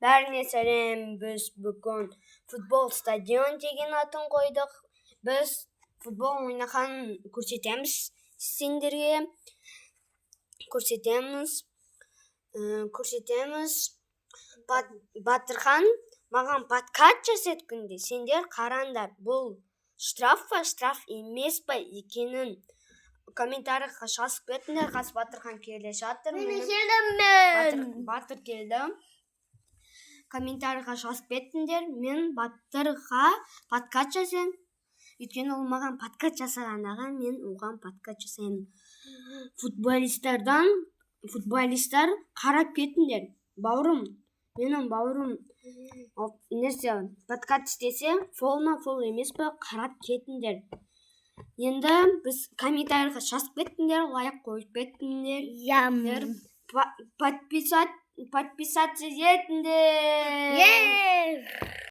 Бәріне сәлем, біз бүгін футбол стадион деген атын қойдық. Біз футбол ойнаған көрсетеміз сендерге. Көрсетеміз. Батырхан маған подкаст жасеткенде сендер қараңдар, бұл штраф па, штраф емес па екенін комментарийға жазып кетіңдер. Қазір Батырхан келе жатыр. Батыр келді. Комментарийға жазып кетіңдер. Мен Батырға подкаст жасаймын. Өйткені ол маған подкаст жасағандағы мен оған подкаст жасаймын. Футболисттар қарап кетіңдер. Бауырым, менің бауырым подкаст істесе, фол емес пе, қарап кетіңдер. Енді біз комментарийға жазып кетіңдер, лайк қойып кетіңдер. Подписаться етіңдер.